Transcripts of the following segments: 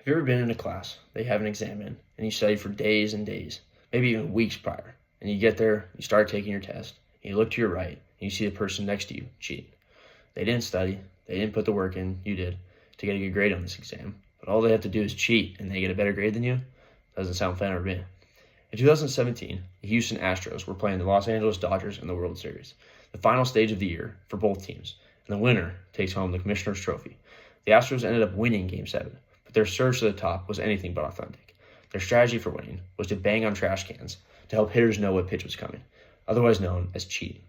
you ever been in a class they have an exam in, and you study for days and days, maybe even weeks prior, and you get there, you start taking your test, and you look to your right, and you see the person next to you cheating. They didn't study, they didn't put the work in, you did, to get a good grade on this exam, but all they have to do is cheat, and they get a better grade than you? Doesn't sound fun or me. In 2017, the Houston Astros were playing the Los Angeles Dodgers in the World Series, the final stage of the year for both teams, and the winner takes home the Commissioner's Trophy. The Astros ended up winning Game 7, but their surge to the top was anything but authentic. Their strategy for winning was to bang on trash cans to help hitters know what pitch was coming, otherwise known as cheating.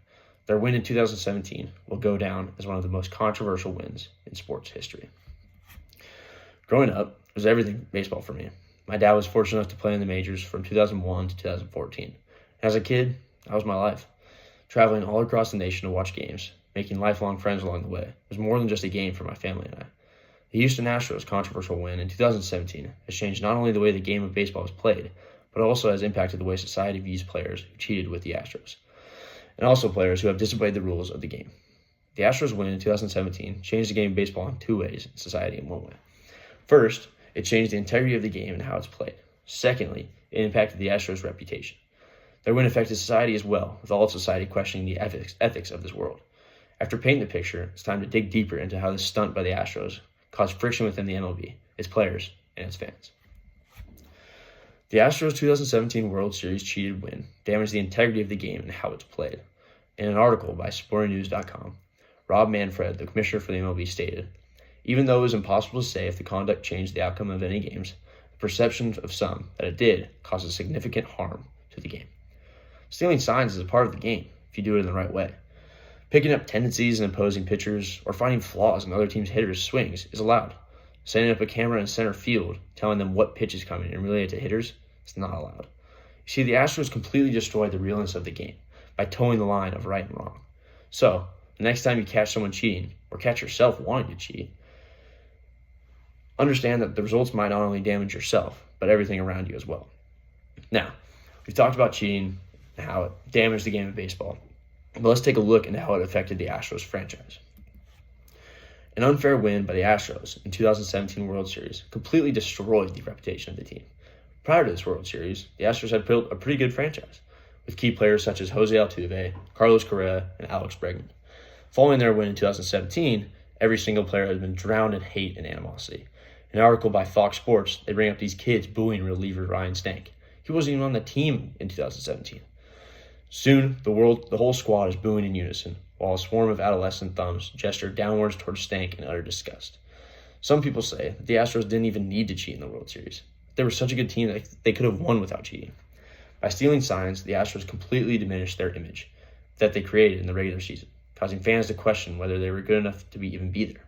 Their win in 2017 will go down as one of the most controversial wins in sports history. Growing up was everything baseball for me. My dad was fortunate enough to play in the majors from 2001 to 2014. As a kid, that was my life. Traveling all across the nation to watch games, making lifelong friends along the way, was more than just a game for my family and I. The Houston Astros' controversial win in 2017 has changed not only the way the game of baseball is played, but also has impacted the way society views players who cheated with the Astros, and also players who have disobeyed the rules of the game. The Astros' win in 2017 changed the game of baseball in two ways in society in one way. First, it changed the integrity of the game and how it's played. Secondly, it impacted the Astros' reputation. Their win affected society as well, with all of society questioning the ethics of this world. After painting the picture, it's time to dig deeper into how this stunt by the Astros caused friction within the MLB, its players, and its fans. The Astros' 2017 World Series cheated win damaged the integrity of the game and how it's played. In an article by SportingNews.com, Rob Manfred, the commissioner for the MLB, stated, "Even though it was impossible to say if the conduct changed the outcome of any games, the perception of some that it did causes significant harm to the game. Stealing signs is a part of the game if you do it in the right way. Picking up tendencies in opposing pitchers or finding flaws in other teams' hitters' swings is allowed. Setting up a camera in center field, telling them what pitch is coming and relaying it to hitters is not allowed. You see, the Astros completely destroyed the realness of the game by towing the line of right and wrong. So, the next time you catch someone cheating, or catch yourself wanting to cheat, understand that the results might not only damage yourself, but everything around you as well." Now, we've talked about cheating and how it damaged the game of baseball, but let's take a look into how it affected the Astros franchise. An unfair win by the Astros in 2017 World Series completely destroyed the reputation of the team. Prior to this World Series, the Astros had built a pretty good franchise, with key players such as Jose Altuve, Carlos Correa, and Alex Bregman. Following their win in 2017, every single player has been drowned in hate and animosity. In an article by Fox Sports, they bring up these kids booing reliever Ryan Stank. He wasn't even on the team in 2017. Soon, the whole squad is booing in unison, while a swarm of adolescent thumbs gesture downwards towards Stank in utter disgust. Some people say that the Astros didn't even need to cheat in the World Series. They were such a good team that they could have won without cheating. By stealing signs, the Astros completely diminished their image that they created in the regular season, causing fans to question whether they were good enough to even be there.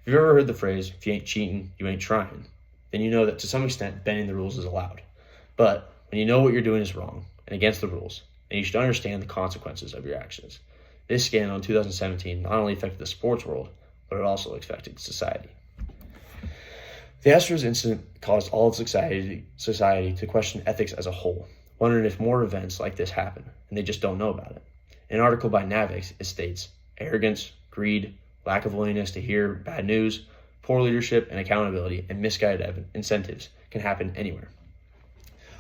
If you've ever heard the phrase, "if you ain't cheating, you ain't trying," then you know that to some extent bending the rules is allowed. But when you know what you're doing is wrong and against the rules, then you should understand the consequences of your actions. This scandal in 2017 not only affected the sports world, but it also affected society. The Astros incident caused all of society to question ethics as a whole, wondering if more events like this happen, and they just don't know about it. In an article by Navix, it states, "Arrogance, greed, lack of willingness to hear bad news, poor leadership and accountability, and misguided incentives can happen anywhere."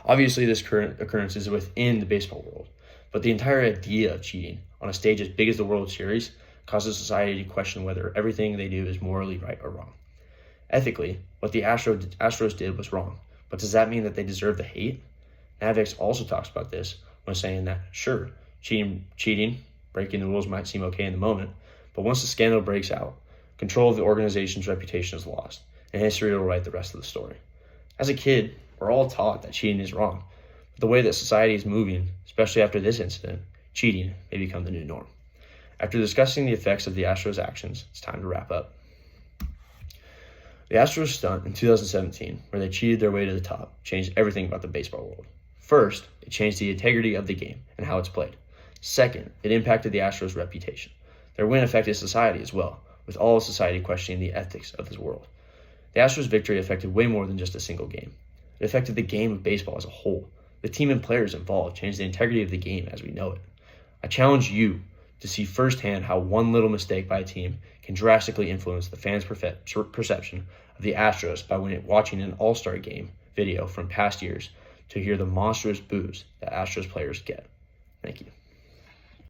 Obviously, this current occurrence is within the baseball world, but the entire idea of cheating on a stage as big as the World Series causes society to question whether everything they do is morally right or wrong. Ethically, what the Astros did was wrong, but does that mean that they deserve the hate? Navix also talks about this when saying that, sure, cheating, breaking the rules might seem okay in the moment, but once the scandal breaks out, control of the organization's reputation is lost, and history will write the rest of the story. As a kid, we're all taught that cheating is wrong, but the way that society is moving, especially after this incident, cheating may become the new norm. After discussing the effects of the Astros' actions, it's time to wrap up. The Astros stunt in 2017, where they cheated their way to the top, changed everything about the baseball world. First, it changed the integrity of the game and how it's played. Second, it impacted the Astros' reputation. Their win affected society as well, with all of society questioning the ethics of this world. The Astros' victory affected way more than just a single game. It affected the game of baseball as a whole. The team and players involved changed the integrity of the game as we know it. I challenge you to see firsthand how one little mistake by a team can can drastically influence the fans' perception of the Astros by watching an All-Star game video from past years to hear the monstrous boos that Astros players get. Thank you.